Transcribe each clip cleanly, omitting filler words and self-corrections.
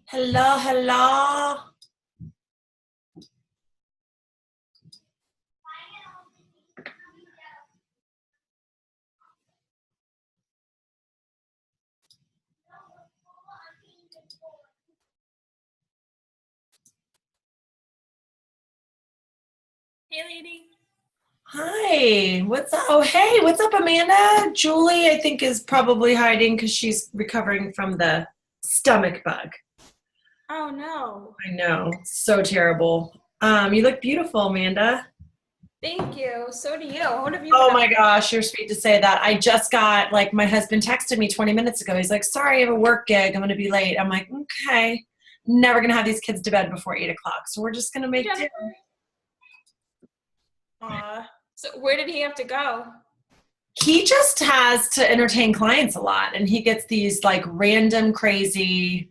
Hello, hello. Hey, lady. Hi, what's up? Oh, hey, what's up, Amanda? Julie, I think, is probably hiding because she's recovering from the stomach bug. Oh, no. I know, so terrible. You look beautiful, Amanda. Thank you. So do you. What have you Oh been my up to? gosh, you're sweet to say that. I just got, like, my husband texted me 20 minutes ago. He's like, sorry, I have a work gig. I'm going to be late. I'm like, okay. Never going to have these kids to bed before 8 o'clock. So we're just going to make do. Jennifer? Aw. So where did he have to go? He just has to entertain clients a lot, and he gets these like random crazy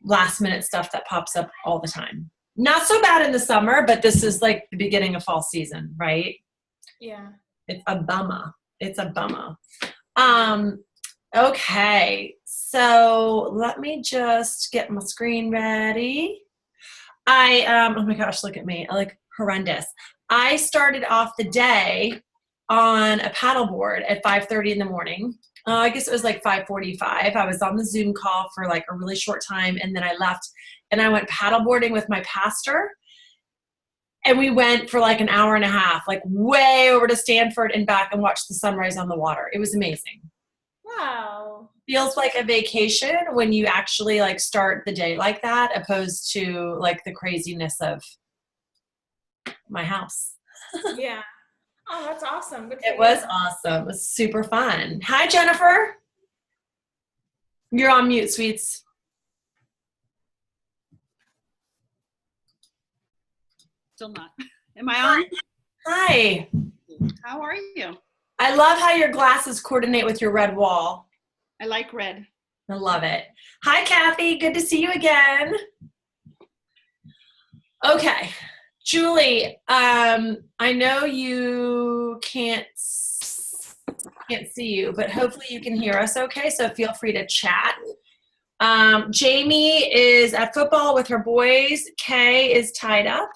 last minute stuff that pops up all the time. Not so bad in the summer, but this is like the beginning of fall season, right? Yeah. It's a bummer. It's a bummer. Okay, so let me just get my screen ready. Oh my gosh, look at me. I look horrendous. I started off the day on a paddleboard at 5:30 in the morning. I guess it was like 5:45. I was on the Zoom call for like a really short time, and then I left and I went paddleboarding with my pastor. And we went for like an hour and a half, like way over to Stanford and back, and watched the sunrise on the water. It was amazing. Wow. Feels like a vacation when you actually like start the day like that, opposed to like the craziness of my house. Yeah. Oh, that's awesome. Good for It you. was awesome. It was super fun. Hi, Jennifer. You're on mute, sweets. Still not. Am I on? Hi. How are you? I love how your glasses coordinate with your red wall. I like red. I love it. Hi, Kathy. Good to see you again. Okay. Julie, I know you can't see you, but hopefully you can hear us okay, so feel free to chat. Jamie is at football with her boys. Kay is tied up.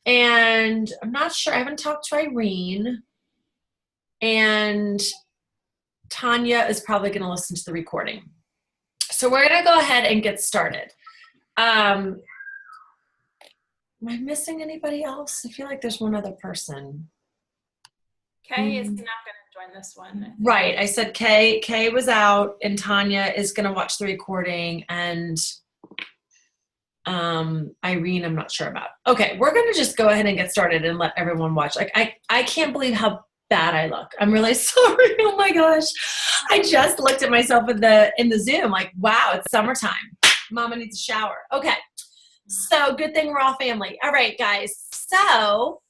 And I'm not sure. I haven't talked to Irene. And Tanya is probably going to listen to the recording. So we're going to go ahead and get started. Am I missing anybody else? I feel like there's one other person. Kay is not going to join this one. Right. I said Kay was out, and Tanya is going to watch the recording, and Irene, I'm not sure about. Okay, we're going to just go ahead and get started and let everyone watch. Like, I can't believe how bad I look. I'm really sorry. Oh my gosh. I just looked at myself in the Zoom like, wow, it's summertime. Mama needs a shower. Okay. So good thing we're all family. All right, guys. So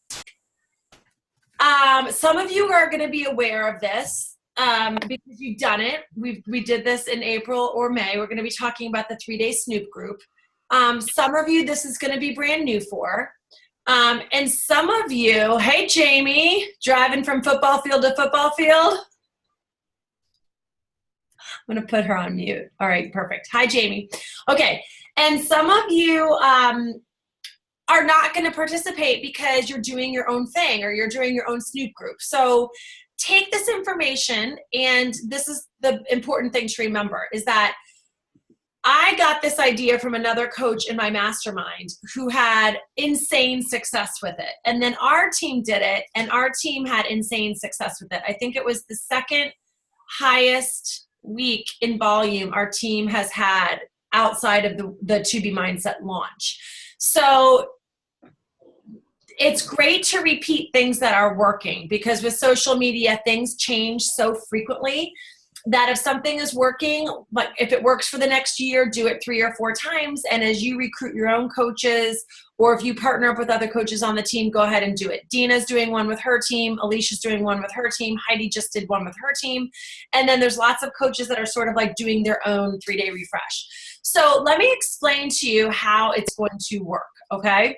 some of you are going to be aware of this because you've done it. We did this in April or May. We're going to be talking about the 3-day Snoop group. Some of you, this is going to be brand new for. And some of you, hey, Jamie, driving from football field to football field. I'm going to put her on mute. All right, perfect. Hi, Jamie. Okay. And some of you are not going to participate because you're doing your own thing or you're doing your own Snoop group. So take this information, and this is the important thing to remember, is that I got this idea from another coach in my mastermind who had insane success with it. And then our team did it, and our team had insane success with it. I think it was the second highest week in volume our team has had outside of the To Be Mindset launch. So it's great to repeat things that are working, because with social media, things change so frequently that if something is working, but if it works for the next year, do it 3 or 4 times. And as you recruit your own coaches, or if you partner up with other coaches on the team, go ahead and do it. Dina's doing one with her team. Alicia's doing one with her team. Heidi just did one with her team. And then there's lots of coaches that are sort of like doing their own 3-day refresh. So let me explain to you how it's going to work, okay?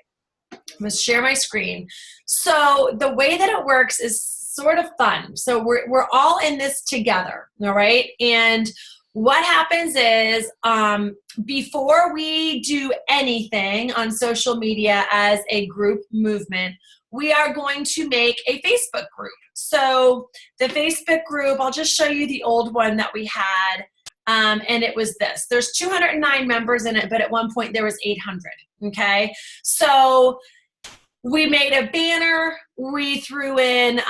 I'm going to share my screen. So the way that it works is sort of fun. So we're all in this together, all right? And what happens is before we do anything on social media as a group movement, we are going to make a Facebook group. So the Facebook group, I'll just show you the old one that we had. And it was this. There's 209 members in it, but at one point there was 800, okay? So we made a banner. We threw in,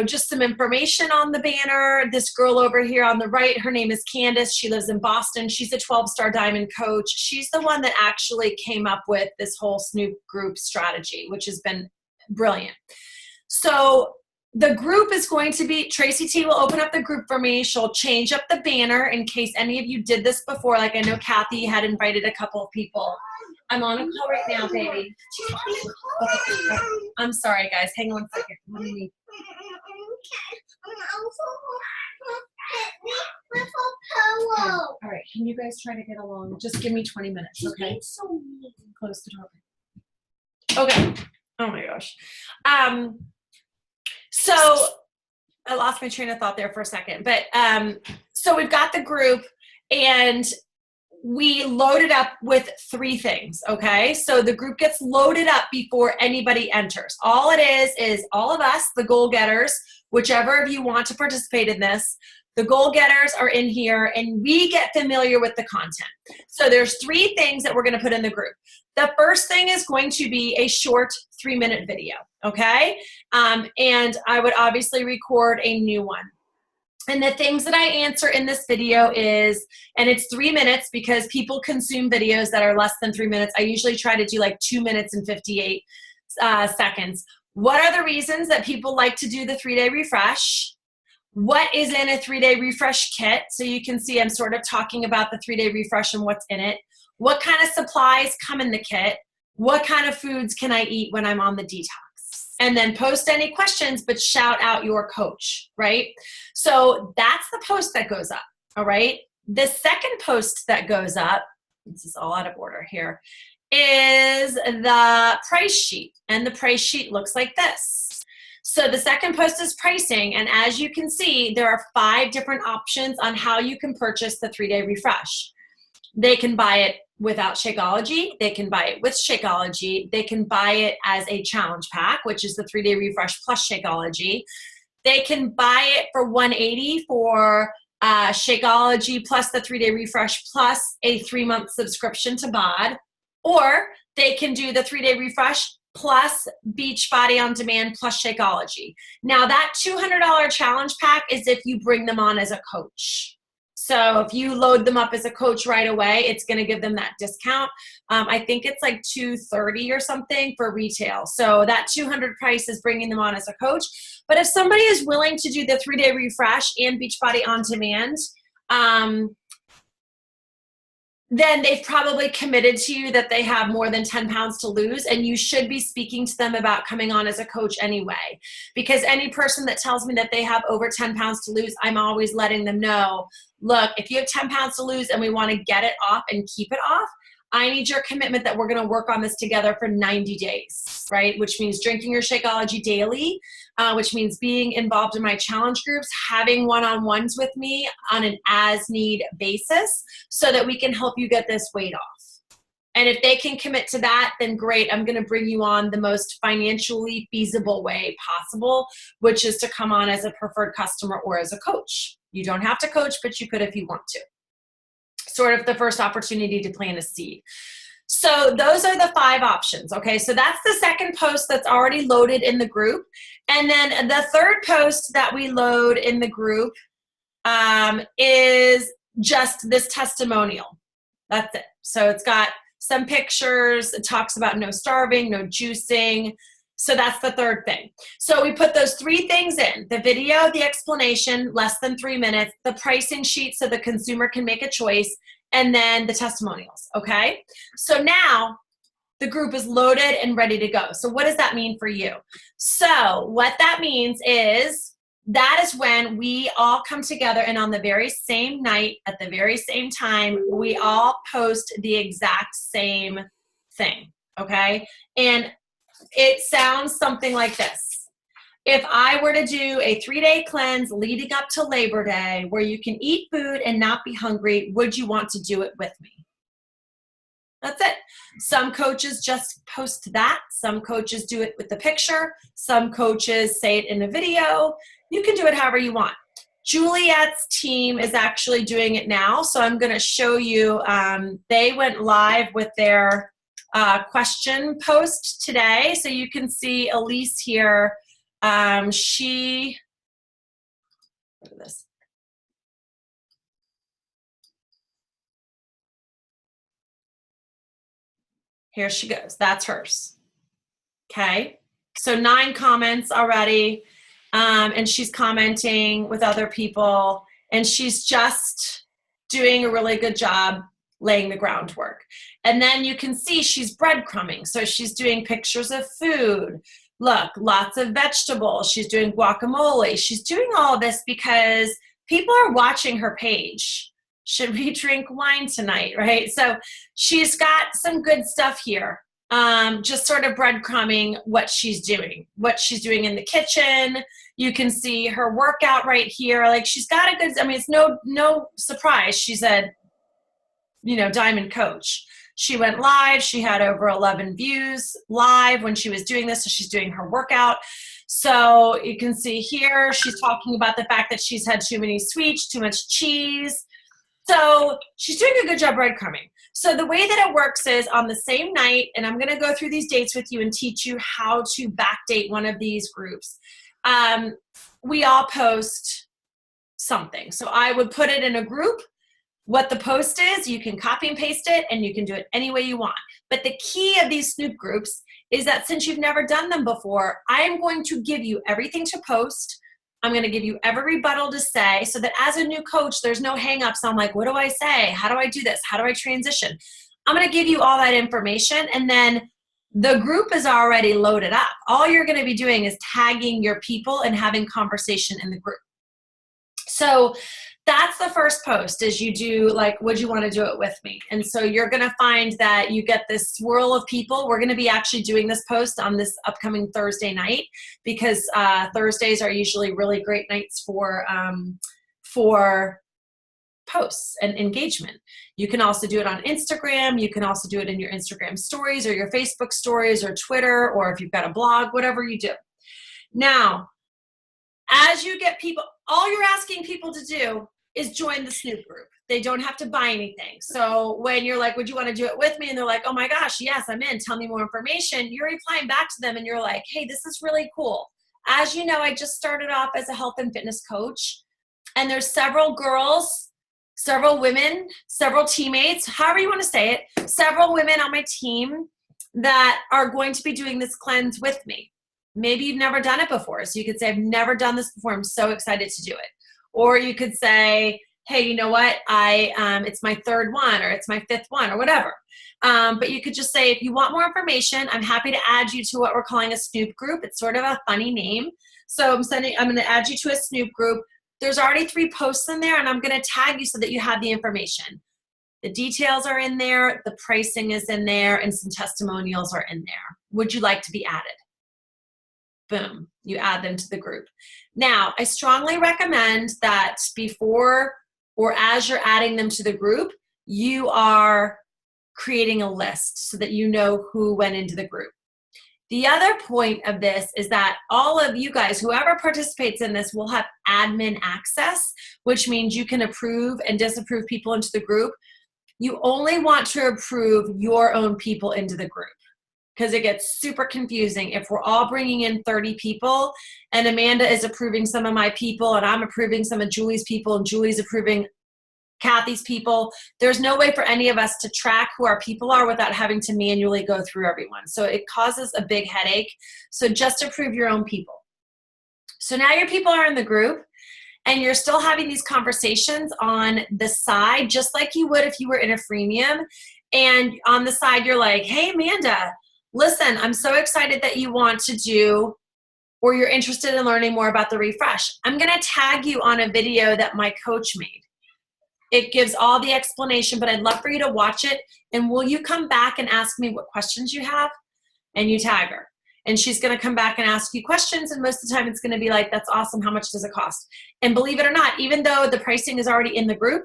just some information on the banner. This girl over here on the right, her name is Candace. She lives in Boston. She's a 12-star diamond coach. She's the one that actually came up with this whole Snoop group strategy, which has been brilliant. So the group is going to be, Tracy T will open up the group for me. She'll change up the banner in case any of you did this before. Like I know Kathy had invited a couple of people. I'm on a call right now, baby. Okay. I'm sorry, guys. Hang on a second. Let me. All right. Can you guys try to get along? Just give me 20 minutes, okay? Close the door. Okay. Oh my gosh. So I lost my train of thought there for a second, but so we've got the group and we loaded up with 3 things, okay? So the group gets loaded up before anybody enters. All it is all of us, the goal getters, whichever of you want to participate in this, the goal getters are in here and we get familiar with the content. So there's 3 things that we're gonna put in the group. The first thing is going to be a short 3-minute video, okay? And I would obviously record a new one. And the things that I answer in this video is, and it's 3 minutes because people consume videos that are less than 3 minutes. I usually try to do like 2 minutes and 58 seconds. What are the reasons that people like to do the 3-day refresh? What is in a 3-day refresh kit? So you can see I'm sort of talking about the 3-day refresh and what's in it. What kind of supplies come in the kit? What kind of foods can I eat when I'm on the detox? And then post any questions, but shout out your coach, right? So that's the post that goes up, all right? The second post that goes up, this is all out of order here, is the price sheet. And the price sheet looks like this. So the second post is pricing. And as you can see, there are 5 different options on how you can purchase the 3-day refresh. They can buy it without Shakeology. They can buy it with Shakeology. They can buy it as a challenge pack, which is the 3-day refresh plus Shakeology. They can buy it for $180 for Shakeology plus the 3-day refresh plus a 3-month subscription to BOD. Or they can do the 3-day refresh plus Beachbody on Demand plus Shakeology. Now that $200 challenge pack is if you bring them on as a coach. So if you load them up as a coach right away, it's going to give them that discount. I think it's like $230 or something for retail. So that $200 price is bringing them on as a coach. But if somebody is willing to do the 3-day refresh and Beachbody on Demand, then they've probably committed to you that they have more than 10 pounds to lose, and you should be speaking to them about coming on as a coach anyway. Because any person that tells me that they have over 10 pounds to lose, I'm always letting them know, look, if you have 10 pounds to lose and we want to get it off and keep it off, I need your commitment that we're going to work on this together for 90 days, right? Which means drinking your Shakeology daily, which means being involved in my challenge groups, having one-on-ones with me on an as-need basis so that we can help you get this weight off. And if they can commit to that, then great. I'm going to bring you on the most financially feasible way possible, which is to come on as a preferred customer or as a coach. You don't have to coach, but you could if you want to. Sort of the first opportunity to plant a seed. So those are the 5 options, okay? So that's the second post that's already loaded in the group. And then the third post that we load in the group is just this testimonial. That's it. So it's got some pictures. It talks about no starving, no juicing. So that's the third thing. So we put those 3 things in: the video, the explanation, less than 3 minutes, the pricing sheet so the consumer can make a choice, and then the testimonials, okay? So now the group is loaded and ready to go. So what does that mean for you? So what that means is that is when we all come together and on the very same night, at the very same time, we all post the exact same thing, okay? And it sounds something like this. if I were to do a 3-day cleanse leading up to Labor Day where you can eat food and not be hungry, would you want to do it with me? That's it. Some coaches just post that. Some coaches do it with the picture. Some coaches say it in a video. You can do it however you want. Juliet's team is actually doing it now. So I'm going to show you. They went live with their question post today. So you can see Elise here. Look at this. Here she goes. That's hers. Okay. So 9 comments already. And she's commenting with other people. And she's just doing a really good job laying the groundwork. And then you can see she's breadcrumbing. So she's doing pictures of food. Look, lots of vegetables. She's doing guacamole. She's doing all of this because people are watching her page. Should we drink wine tonight, right? So she's got some good stuff here. Just sort of breadcrumbing what she's doing in the kitchen. You can see her workout right here. Like she's got a good, I mean, it's no surprise. She's a, diamond coach. She went live. She had over 11 views live when she was doing this. So she's doing her workout. So you can see here, she's talking about the fact that she's had too many sweets, too much cheese. So she's doing a good job breadcrumbing. So the way that it works is on the same night, and I'm going to go through these dates with you and teach you how to backdate one of these groups. We all post something. So I would put it in a group. What the post is, you can copy and paste it, and you can do it any way you want. But the key of these Snoop groups is that since you've never done them before, I am going to give you everything to post. I'm going to give you every rebuttal to say so that as a new coach, there's no hangups on like, what do I say? How do I do this? How do I transition? I'm going to give you all that information, and then the group is already loaded up. All you're going to be doing is tagging your people and having conversation in the group. So that's the first post is you do like, would you want to do it with me? And so you're going to find that you get this swirl of people. We're going to be actually doing this post on this upcoming Thursday night because Thursdays are usually really great nights for posts and engagement. You can also do it on Instagram. You can also do it in your Instagram stories or your Facebook stories or Twitter, or if you've got a blog, whatever you do. Now, as you get people, all you're asking people to do is join the Snoop group. They don't have to buy anything. So when you're like, would you want to do it with me? And they're like, oh my gosh, yes, I'm in. Tell me more information. You're replying back to them and you're like, hey, this is really cool. As you know, I just started off as a health and fitness coach, and there's several girls, several women, several teammates, however you want to say it, several women on my team that are going to be doing this cleanse with me. Maybe you've never done it before. So you could say, I've never done this before. I'm so excited to do it. Or you could say, hey, you know what? It's my 3rd one, or it's my 5th one, or whatever. But you could just say, if you want more information, I'm happy to add you to what we're calling a Snoop group. It's sort of a funny name. So I'm going to add you to a Snoop group. There's already 3 posts in there, and I'm going to tag you so that you have the information. The details are in there, the pricing is in there, and some testimonials are in there. Would you like to be added? Boom, you add them to the group. Now, I strongly recommend that before or as you're adding them to the group, you are creating a list so that you know who went into the group. The other point of this is that all of you guys, whoever participates in this, will have admin access, which means you can approve and disapprove people into the group. You only want to approve your own people into the group, because it gets super confusing if we're all bringing in 30 people and Amanda is approving some of my people and I'm approving some of Julie's people and Julie's approving Kathy's people. There's no way for any of us to track who our people are without having to manually go through everyone. So it causes a big headache. So just approve your own people. So now your people are in the group and you're still having these conversations on the side, just like you would if you were in a freemium. And on the side, you're like, hey, Amanda, listen, I'm so excited that you want to do, or you're interested in learning more about the refresh. I'm going to tag you on a video that my coach made. It gives all the explanation, but I'd love for you to watch it. And will you come back and ask me what questions you have? And you tag her. and she's going to come back and ask you questions. And most of the time it's going to be like, that's awesome. How much does it cost? And believe it or not, even though the pricing is already in the group,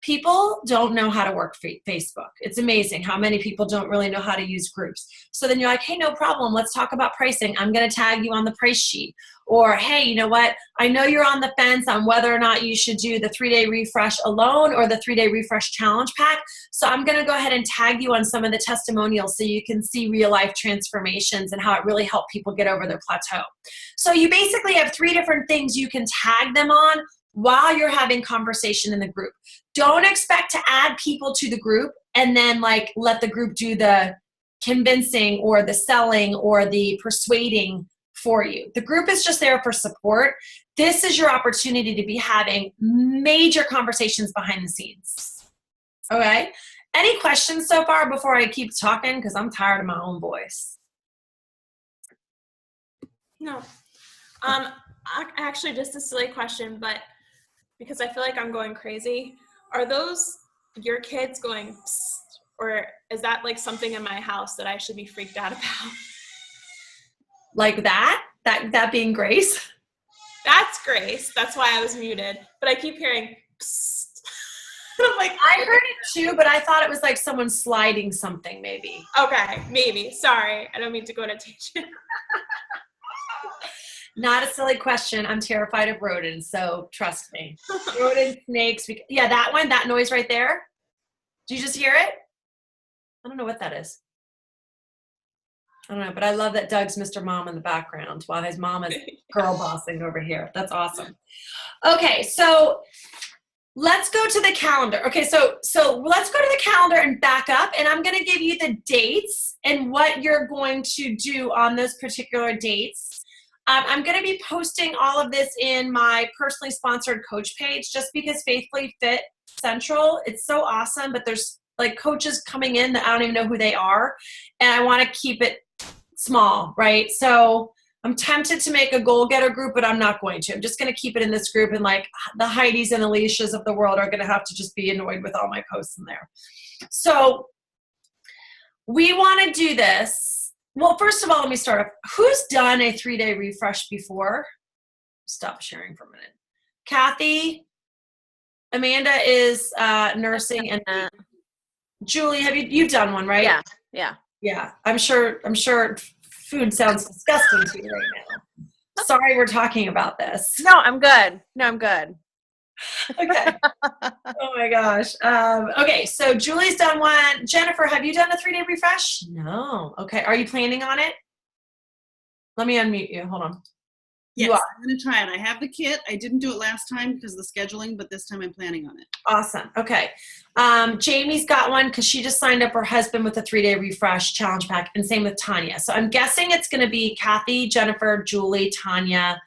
people don't know how to work Facebook. It's amazing how many people don't really know how to use groups. So then you're like, hey, no problem. Let's talk about pricing. I'm going to tag you on the price sheet. Or, hey, you know what? I know you're on the fence on whether or not you should do the 3-day refresh alone or the 3-day refresh challenge pack. So I'm going to go ahead and tag you on some of the testimonials so you can see real life transformations and how it really helped people get over their plateau. So you basically have 3 different things you can tag them on while you're having conversation in the group. Don't expect to add people to the group and then like let the group do the convincing or the selling or the persuading for you. The group is just there for support. This is your opportunity to be having major conversations behind the scenes. Okay? Any questions so far before I keep talking? Because I'm tired of my own voice. No. Actually, just a silly question, but because I feel like I'm going crazy. Are those your kids going, psst, or is that like something in my house that I should be freaked out about? Like that being Grace? That's Grace. That's why I was muted. But I keep hearing, psst. I'm like, I heard it too, but I thought it was like someone sliding something maybe. Okay, maybe. Sorry. I don't mean to go on a tangent. Not a silly question. I'm terrified of rodents, so trust me. Rodents, snakes. Yeah, that one, that noise right there. Do you just hear it? I don't know what that is. I don't know, but I love that Doug's Mr. Mom in the background while his mom is girl bossing over here. That's awesome. Okay, so let's go to the calendar. Okay, so let's go to the calendar and back up, and I'm going to give you the dates and what you're going to do on those particular dates. I'm going to be posting all of this in my personally sponsored coach page just because Faithfully Fit Central, it's so awesome, but there's like coaches coming in that I don't even know who they are, and I want to keep it small, right? So I'm tempted to make a goal getter group, but I'm not going to. I'm just going to keep it in this group, and like the Heidis and Alicias of the world are going to have to just be annoyed with all my posts in there. So we want to do this. Well, first of all, let me start off. Who's done a 3-day refresh before? Stop sharing for a minute. Kathy, Amanda is nursing, and Julie, you've done one, right? Yeah. I'm sure food sounds disgusting to you right now. Sorry, we're talking about this. No, I'm good. Okay. Oh my gosh. Okay, so Julie's done one. Jennifer, have you done a 3-day refresh? No. Okay. Are you planning on it? Let me unmute you. Hold on. Yes, You are. I'm going to try it. I have the kit. I didn't do it last time because of the scheduling, but this time I'm planning on it. Awesome. Okay. Jamie's got one because she just signed up her husband with a 3-day refresh challenge pack, and same with Tanya. So I'm guessing it's going to be Kathy, Jennifer, Julie, Tanya,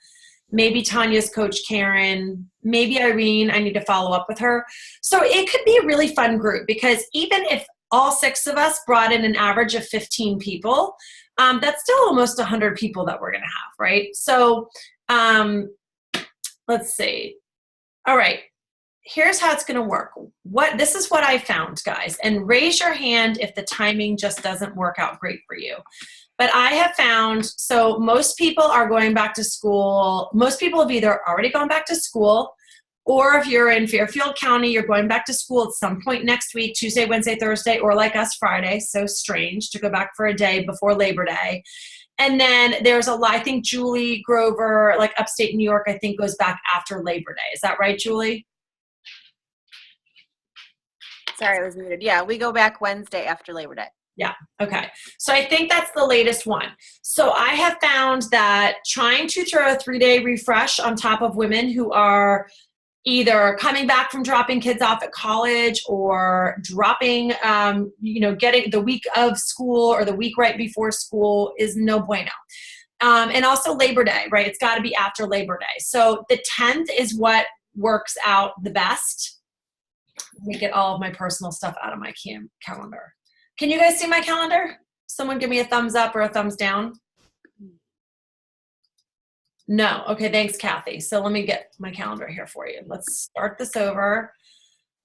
maybe Tanya's coach Karen, maybe Irene. I need to follow up with her. So it could be a really fun group because even if all 6 of us brought in an average of 15 people, that's still almost 100 people that we're going to have, right? So let's see. All right. Here's how it's going to work. This is what I found, guys. And raise your hand if the timing just doesn't work out great for you. But I have found, so most people are going back to school. Most people have either already gone back to school, or if you're in Fairfield County, you're going back to school at some point next week, Tuesday, Wednesday, Thursday, or like us, Friday. So strange to go back for a day before Labor Day. And then there's I think Julie Grover, like upstate New York, I think goes back after Labor Day. Is that right, Julie? Sorry, I was muted. Yeah, we go back Wednesday after Labor Day. Yeah. Okay. So I think that's the latest one. So I have found that trying to throw a 3-day refresh on top of women who are either coming back from dropping kids off at college or dropping, getting the week of school or the week right before school is no bueno. And also Labor Day, right? It's got to be after Labor Day. So the 10th is what works out the best. Let me get all of my personal stuff out of my calendar. Can you guys see my calendar? Someone give me a thumbs up or a thumbs down. No. Okay, thanks, Kathy. So let me get my calendar here for you. Let's start this over.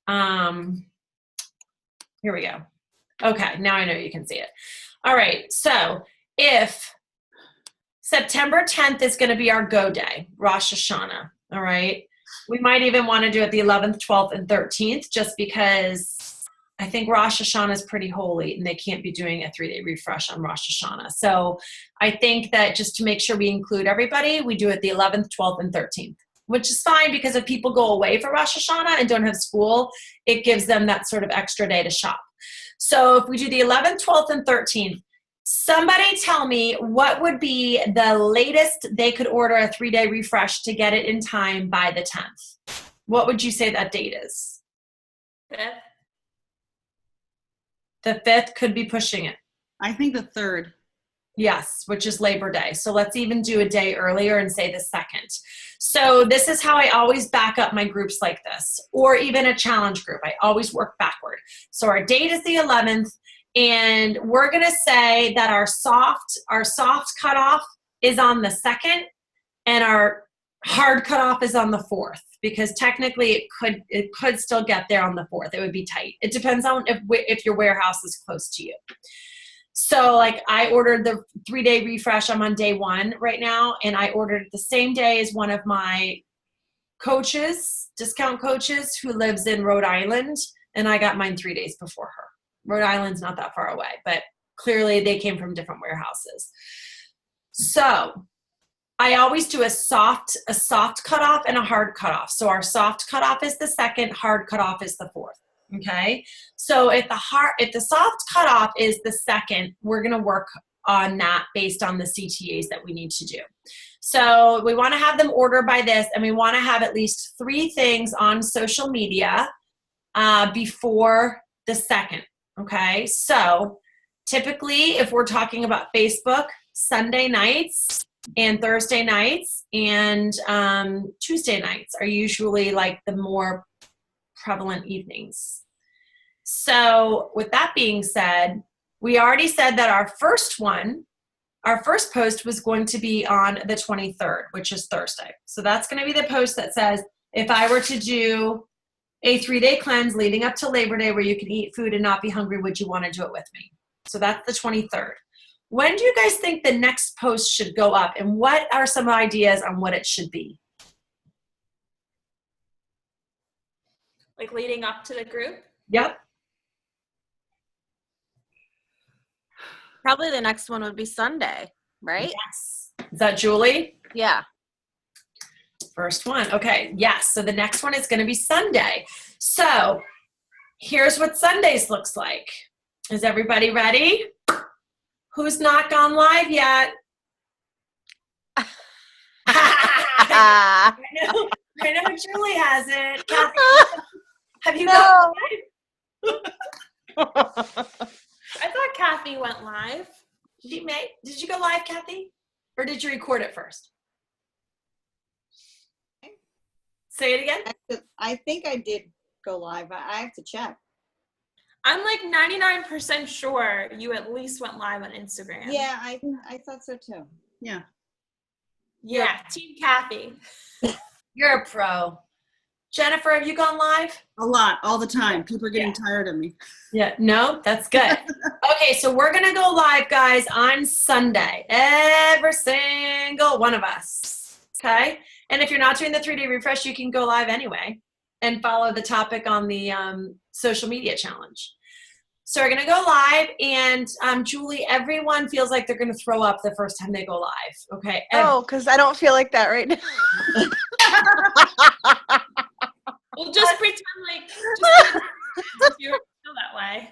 Here we go. Okay, now I know you can see it. All right, so if September 10th is going to be our go day, Rosh Hashanah. All right. We might even want to do it the 11th, 12th, and 13th, just because I think Rosh Hashanah is pretty holy and they can't be doing a 3-day refresh on Rosh Hashanah. So I think that just to make sure we include everybody, we do it the 11th, 12th, and 13th, which is fine because if people go away for Rosh Hashanah and don't have school, it gives them that sort of extra day to shop. So if we do the 11th, 12th, and 13th, somebody tell me what would be the latest they could order a 3-day refresh to get it in time by the 10th. What would you say that date is? 5th. The 5th could be pushing it. I think the 3rd. Yes, which is Labor Day. So let's even do a day earlier and say the 2nd. So this is how I always back up my groups like this, or even a challenge group. I always work backward. So our date is the 11th, and we're going to say that our soft cutoff is on the 2nd, and our hard cutoff is on the 4th, because technically it could still get there on the 4th. It would be tight. It depends on if your warehouse is close to you. So like I ordered the 3-day refresh. I'm on day 1 right now, and I ordered it the same day as one of my coaches, discount coaches, who lives in Rhode Island, and I got mine 3 days before her. Rhode Island's not that far away, but clearly they came from different warehouses. So I always do a soft cutoff and a hard cutoff. So our soft cutoff is the 2nd, hard cutoff is the 4th. Okay. So if the soft cutoff is the 2nd, we're going to work on that based on the CTAs that we need to do. So we want to have them order by this, and we want to have at least 3 things on social media before the 2nd. Okay. So typically if we're talking about Facebook, Sunday nights and Thursday nights and Tuesday nights are usually like the more prevalent evenings. So with that being said, we already said that our first post was going to be on the 23rd, which is Thursday. So that's going to be the post that says, if I were to do a 3-day cleanse leading up to Labor Day where you can eat food and not be hungry, would you want to do it with me? So that's the 23rd. When do you guys think the next post should go up, and what are some ideas on what it should be? Like leading up to the group? Yep. Probably the next one would be Sunday, right? Yes. Is that Julie? Yeah. First one. Okay. Yes. So the next one is going to be Sunday. So here's what Sundays looks like. Is everybody ready? Who's not gone live yet? I know Julie hasn't. Kathy, have you gone live? I thought Kathy went live. Did you go live, Kathy? Or did you record it first? Say it again. I think I did go live. I have to check. I'm like 99% sure you at least went live on Instagram. Yeah, I thought so too. Yeah. Yeah, Team Kathy. You're a pro. Jennifer, have you gone live? A lot, all the time. People are getting tired of me. Yeah, no, that's good. Okay, so we're going to go live, guys, on Sunday. Every single one of us. Okay? And if you're not doing the 3-day refresh, you can go live anyway and follow the topic on the social media challenge. So we're going to go live, and Julie, everyone feels like they're going to throw up the first time they go live. Okay? Oh, because I don't feel like that right now. Well, just pretend like you feel that way.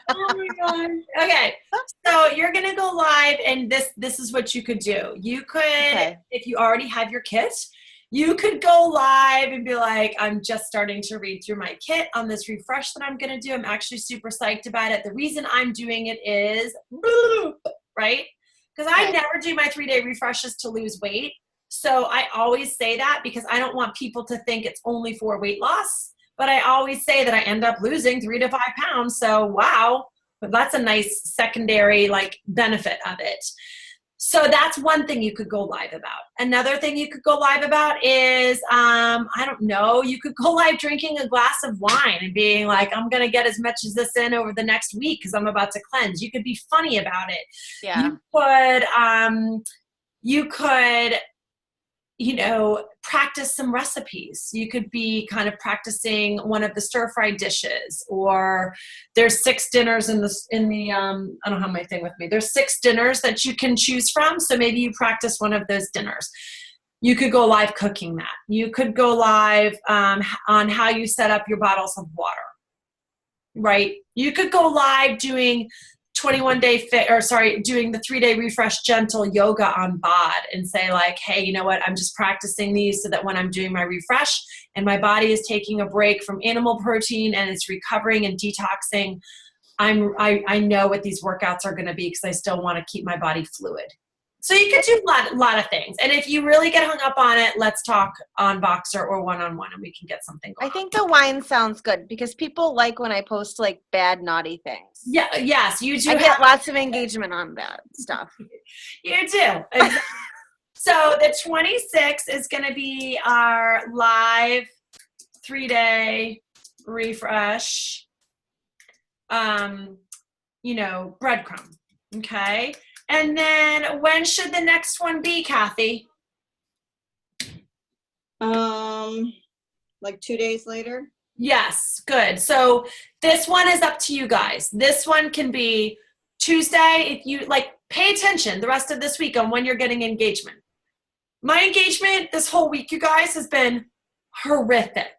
Oh my gosh. Okay. So you're going to go live, and this is what you could do. You could, if you already have your kit, you could go live and be like, I'm just starting to read through my kit on this refresh that I'm going to do. I'm actually super psyched about it. The reason I'm doing it is, right? Because I never do my 3-day refreshes to lose weight. So I always say that because I don't want people to think it's only for weight loss. But I always say that I end up losing 3 to 5 pounds. So wow, but that's a nice secondary like benefit of it. So that's one thing you could go live about. Another thing you could go live about is, I don't know, you could go live drinking a glass of wine and being like, I'm going to get as much as this in over the next week because I'm about to cleanse. You could be funny about it. Yeah. You could You could, practice some recipes. You could be kind of practicing one of the stir-fry dishes, or there's 6 dinners in the I don't have my thing with me. There's 6 dinners that you can choose from. So maybe you practice one of those dinners. You could go live cooking that. You could go live on how you set up your bottles of water, right? You could go live doing doing the 3-day refresh gentle yoga on bod and say like, hey, you know what? I'm just practicing these so that when I'm doing my refresh and my body is taking a break from animal protein and it's recovering and detoxing, I know what these workouts are going to be because I still want to keep my body fluid. So you could do a lot of things. And if you really get hung up on it, let's talk on Boxer or one-on-one and we can get something going. I think the wine sounds good because people like when I post like bad, naughty things. Yeah. Yes, you do. I get lots of engagement on that stuff. You do. Exactly. So the 26th is going to be our live 3-day refresh, breadcrumb. Okay. And then when should the next one be, Kathy? Like 2 days later. Yes, good. So this one is up to you guys. This one can be Tuesday. If you pay attention the rest of this week on when you're getting engagement. My engagement this whole week, you guys, has been horrific.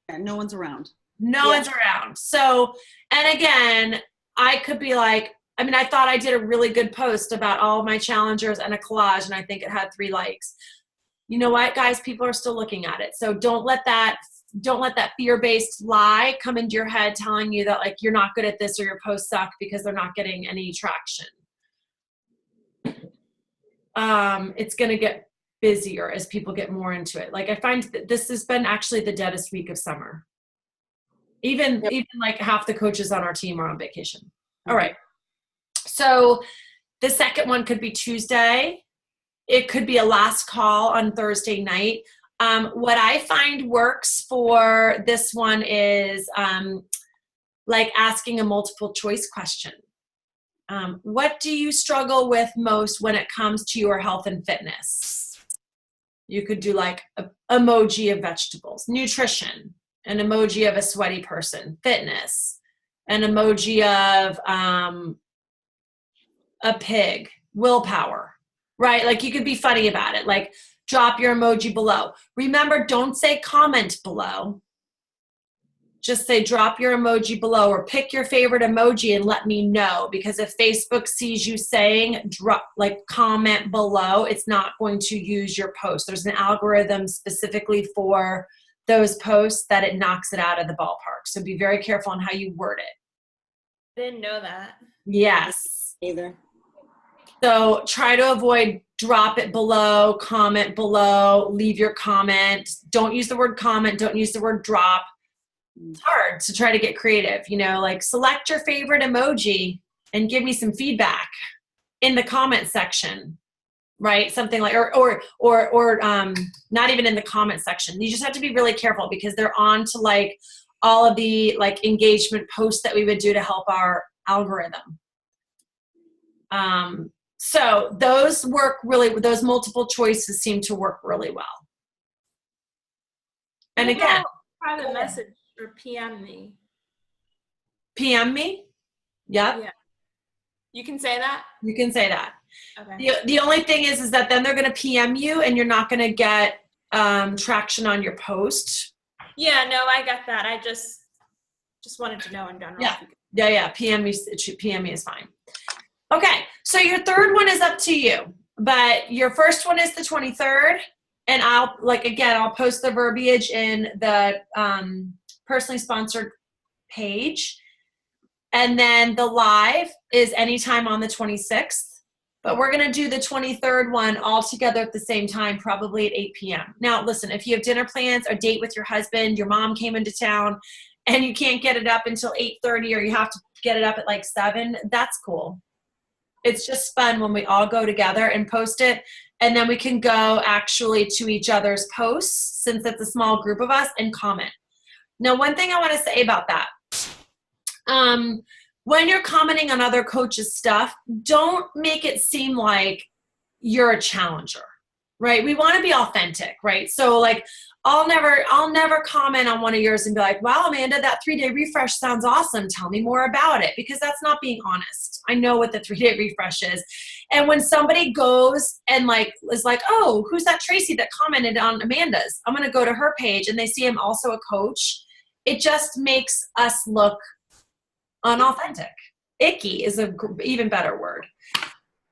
And no one's around. No one's around. So, and again, I could be like, I thought I did a really good post about all of my challengers and a collage, and I think it had 3 likes. You know what, guys? People are still looking at it. So don't let that fear-based lie come into your head telling you that you're not good at this or your posts suck because they're not getting any traction. It's going to get busier as people get more into it. I find that this has been actually the deadest week of summer. Even half the coaches on our team are on vacation. Mm-hmm. All right. So the second one could be Tuesday. It could be a last call on Thursday night. What I find works for this one is asking a multiple choice question. What do you struggle with most when it comes to your health and fitness? You could do a emoji of vegetables, nutrition, an emoji of a sweaty person, fitness, an emoji of a pig, willpower, right? You could be funny about it. Drop your emoji below. Remember, don't say comment below. Just say drop your emoji below or pick your favorite emoji and let me know, because if Facebook sees you saying comment below, it's not going to use your post. There's an algorithm specifically for those posts that it knocks it out of the ballpark. So be very careful on how you word it. I didn't know that. Yes. Either. So try to avoid drop it below, comment below, leave your comment. Don't use the word comment. Don't use the word drop. It's hard to try to get creative, select your favorite emoji and give me some feedback in the comment section, right? Something or not even in the comment section. You just have to be really careful because they're on to all of the engagement posts that we would do to help our algorithm. So those multiple choices seem to work really well. And again, private message or PM me. PM me? Yep. Yeah. You can say that? You can say that. Okay. The only thing is that then they're going to PM you and you're not going to get traction on your post. Yeah, no, I get that. I just wanted to know in general. Yeah. PM me is fine. Okay, so your third one is up to you, but your first one is the 23rd, and I'll post the verbiage in the personally sponsored page, and then the live is anytime on the 26th, but we're going to do the 23rd one all together at the same time, probably at 8 p.m. Now, listen, if you have dinner plans, a date with your husband, your mom came into town, and you can't get it up until 8:30, or you have to get it up at 7, that's cool. It's just fun when we all go together and post it, and then we can go actually to each other's posts, since it's a small group of us, and comment. Now, one thing I want to say about that, when you're commenting on other coaches' stuff, don't make it seem like you're a challenger, right? We want to be authentic, right? So like, I'll never comment on one of yours and be like, wow, Amanda, that 3-day refresh sounds awesome. Tell me more about it, because that's not being honest. I know what the 3-day refresh is. And when somebody goes and like, is like, oh, who's that Tracy that commented on Amanda's? I'm going to go to her page and they see I'm also a coach. It just makes us look unauthentic. Icky is a even better word.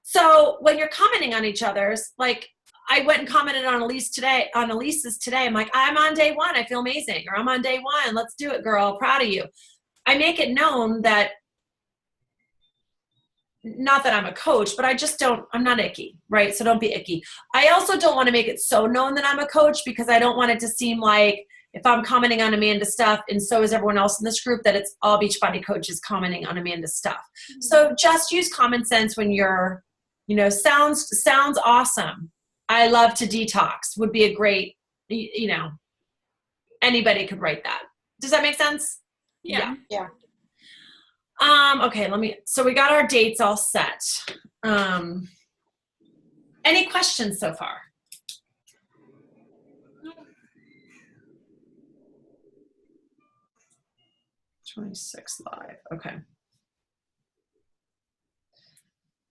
So when you're commenting on each other's, like, I went and commented on Elise's today. I'm like, I'm on day 1. I feel amazing. Or I'm on day 1. Let's do it, girl. Proud of you. I make it known that, not that I'm a coach, but I'm not icky, right? So don't be icky. I also don't want to make it so known that I'm a coach, because I don't want it to seem like if I'm commenting on Amanda's stuff and so is everyone else in this group, that it's all Beachbody coaches commenting on Amanda's stuff. Mm-hmm. So just use common sense when you're, sounds awesome. I love to detox would be a great, anybody could write that. Does that make sense? Yeah. Okay, so we got our dates all set. Any questions so far? 26 live, okay.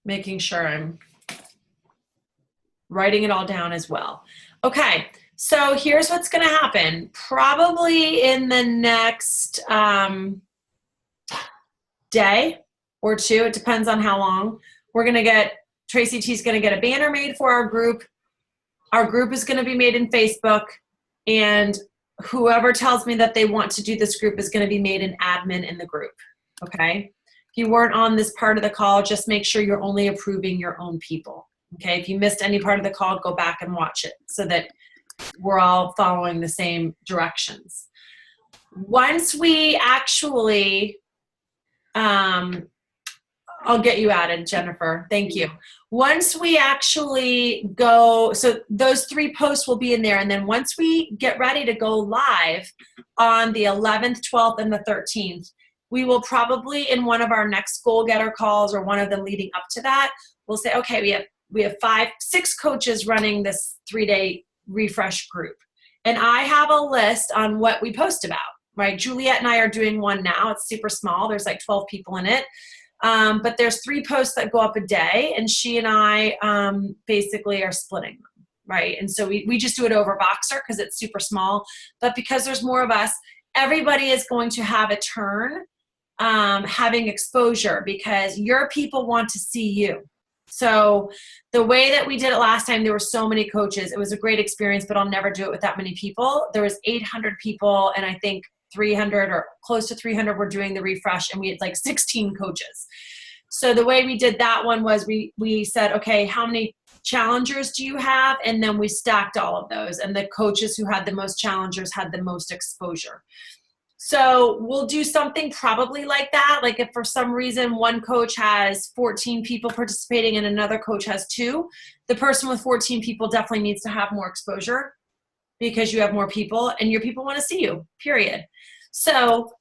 Making sure I'm writing it all down as well. Okay, so here's what's gonna happen. Probably in the next day or 2, it depends on how long, Tracy T's gonna get a banner made for our group. Our group is gonna be made in Facebook, and whoever tells me that they want to do this group is gonna be made an admin in the group, okay? If you weren't on this part of the call, just make sure you're only approving your own people. Okay, if you missed any part of the call, go back and watch it so that we're all following the same directions. Once we actually, I'll get you added, Jennifer. Thank you. Once we actually go, so those 3 posts will be in there. And then once we get ready to go live on the 11th, 12th, and the 13th, we will probably, in one of our next goal getter calls or one of them leading up to that, we'll say, okay, we have 6 coaches running this 3-day refresh group. And I have a list on what we post about, right? Juliet and I are doing one now. It's super small. There's like 12 people in it. But there's 3 posts that go up a day, and she and I basically are splitting them, right? And so we just do it over Boxer because it's super small. But because there's more of us, everybody is going to have a turn having exposure, because your people want to see you. So the way that we did it last time, there were so many coaches. It was a great experience, but I'll never do it with that many people. There was 800 people, and I think 300 or close to 300 were doing the refresh, and we had like 16 coaches. So the way we did that one was we said, okay, how many challengers do you have? And then we stacked all of those, and the coaches who had the most challengers had the most exposure. So we'll do something probably like that. Like if for some reason one coach has 14 people participating and another coach has 2, the person with 14 people definitely needs to have more exposure, because you have more people and your people want to see you, period. So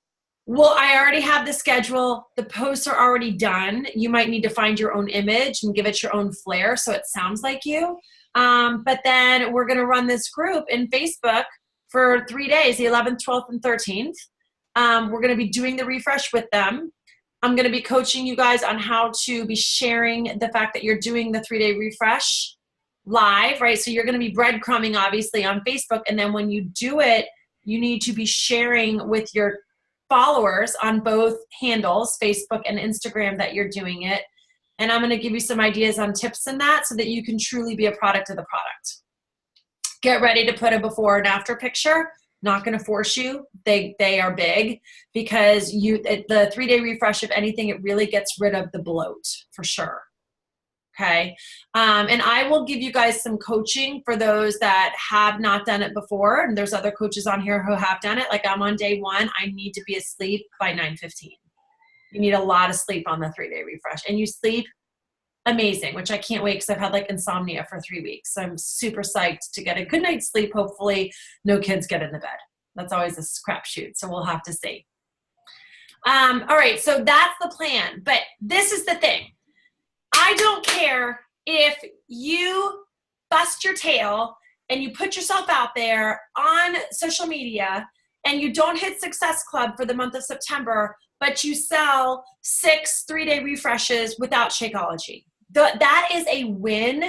I already have the schedule. The posts are already done. You might need to find your own image and give it your own flair so it sounds like you. But then we're going to run this group in Facebook for 3 days, the 11th, 12th, and 13th. We're going to be doing the refresh with them. I'm going to be coaching you guys on how to be sharing the fact that you're doing the 3-day refresh live, right? So you're going to be breadcrumbing, obviously, on Facebook. And then when you do it, you need to be sharing with your followers on both handles, Facebook and Instagram, that you're doing it. And I'm going to give you some ideas on tips in that so that you can truly be a product of the product. Get ready to put a before and after picture. Not going to force you. They are big, because the 3-day refresh, if anything, it really gets rid of the bloat for sure. Okay. And I will give you guys some coaching for those that have not done it before. And there's other coaches on here who have done it. Like I'm on day 1. I need to be asleep by 9:15. You need a lot of sleep on the 3-day refresh, and you sleep amazing, which I can't wait because I've had like insomnia for 3 weeks. So I'm super psyched to get a good night's sleep. Hopefully no kids get in the bed. That's always a crapshoot. So we'll have to see. All right. So that's the plan. But this is the thing. I don't care if you bust your tail and you put yourself out there on social media and you don't hit Success Club for the month of September, but you sell 6 3-day refreshes without Shakeology. That is a win.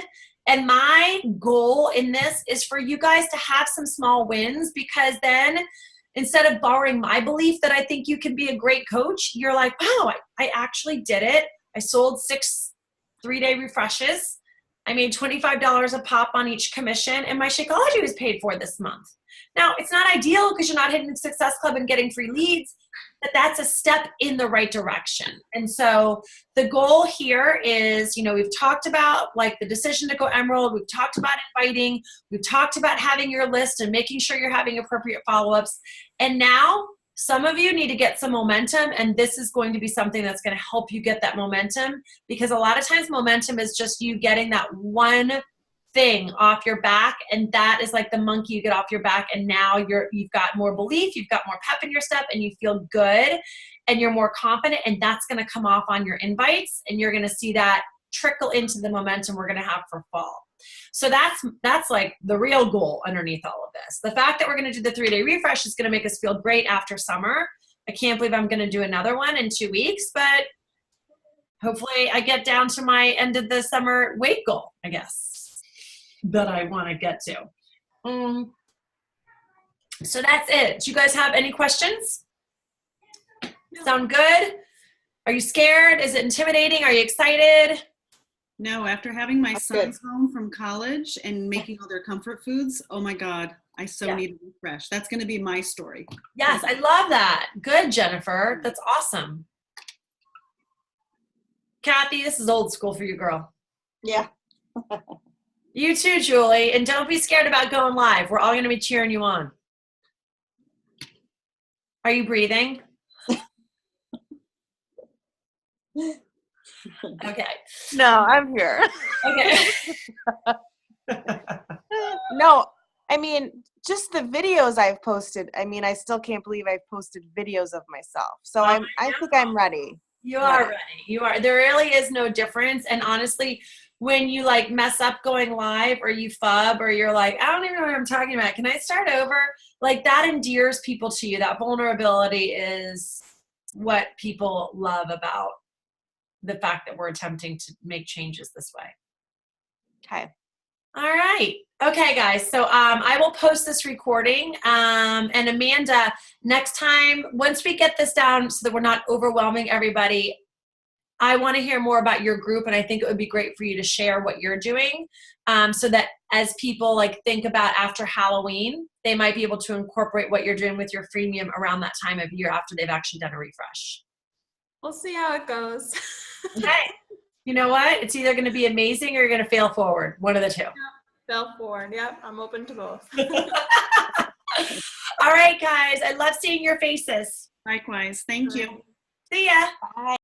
And my goal in this is for you guys to have some small wins, because then instead of borrowing my belief that I think you can be a great coach, you're like, wow, I actually did it. I sold 6 3-day refreshes. I made $25 a pop on each commission, and my Shakeology was paid for this month. Now, it's not ideal because you're not hitting the Success Club and getting free leads, but that's a step in the right direction. And so the goal here is, we've talked about like the decision to go Emerald. We've talked about inviting. We've talked about having your list and making sure you're having appropriate follow-ups. And now some of you need to get some momentum, and this is going to be something that's going to help you get that momentum, because a lot of times momentum is just you getting that one thing off your back, and that is like the monkey you get off your back, and now you've got more belief, you've got more pep in your step, and you feel good and you're more confident, and that's going to come off on your invites, and you're going to see that trickle into the momentum we're going to have for fall. So that's like the real goal underneath all of this. The fact that we're going to do the 3-day refresh is going to make us feel great after summer. I can't believe I'm going to do another one in 2 weeks, but hopefully I get down to my end of the summer weight goal, I guess, that I want to get to. So that's it. Do you guys have any questions? No. Sound good? Are you scared? Is it intimidating? Are you excited? No, after having my sons home from college and making all their comfort foods, oh my God, I need to refresh. That's going to be my story. Yes, I love that. Good, Jennifer. That's awesome. Kathy, this is old school for you, girl. Yeah. You too, Julie. And don't be scared about going live. We're all going to be cheering you on. Are you breathing? Okay. No, I'm here. Okay. No, I mean, just the videos I've posted. I mean, I still can't believe I've posted videos of myself. So I think I'm ready. You are ready. You are. There really is no difference. And honestly, when you like mess up going live, or you fub, or you're like, I don't even know what I'm talking about, can I start over? Like, that endears people to you. That vulnerability is what people love about the fact that we're attempting to make changes this way. Okay. All right. Okay, guys. So I will post this recording. And Amanda, next time, once we get this down so that we're not overwhelming everybody, I want to hear more about your group. And I think it would be great for you to share what you're doing, so that as people like think about after Halloween, they might be able to incorporate what you're doing with your freemium around that time of year after they've actually done a refresh. We'll see how it goes. Okay. You know what? It's either going to be amazing or you're going to fail forward. One of the two. Yeah, fail forward. Yep, I'm open to both. All right, guys. I love seeing your faces. Likewise. Thank you. See ya. Bye.